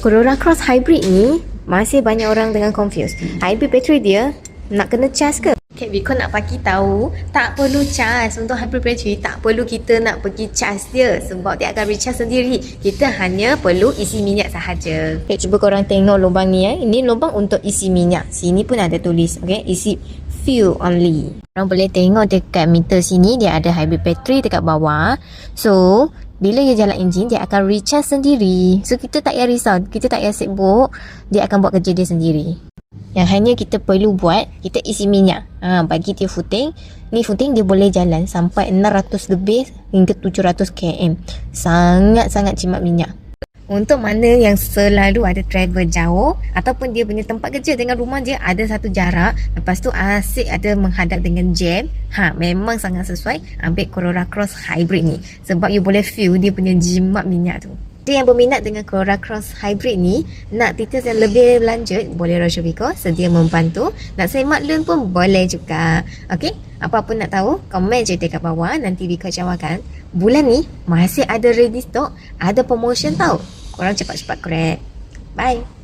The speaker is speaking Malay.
Corolla Cross Hybrid ni masih banyak orang dengan confused. Hybrid battery dia nak kena charge ke? Okay, Biko nak bagi tahu tak perlu charge. Untuk hybrid battery tak perlu kita nak pergi charge dia sebab dia akan recharge sendiri. Kita hanya perlu isi minyak sahaja. Okay, cuba korang tengok lubang ni. Ini lubang untuk isi minyak. Sini pun ada tulis, okay, isi fuel only. Korang boleh tengok dekat meter sini dia ada hybrid battery dekat bawah. So bila dia jalan enjin, dia akan recharge sendiri. So kita tak payah risau, kita tak payah sibuk, dia akan buat kerja dia sendiri. Yang hanya kita perlu buat, kita isi minyak. Bagi dia footing. Ni footing dia boleh jalan sampai 600 lebih hingga 700 km. Sangat-sangat jimat minyak. Untuk mana yang selalu ada travel jauh ataupun dia punya tempat kerja dengan rumah dia ada satu jarak, lepas tu asyik ada menghadap dengan jam, memang sangat sesuai ambil Corolla Cross Hybrid ni sebab you boleh feel dia punya jimat minyak tu. Dia yang berminat dengan Corolla Cross Hybrid ni, nak details yang lebih lanjut, boleh Rosyul Biko sedia membantu. Nak semak loan pun boleh juga. Okey, apa-apa nak tahu, komen je dekat bawah, nanti Biko jawabkan. Bulan ni masih ada ready stock, ada promotion tau. Korang cepat-cepat grab. Bye.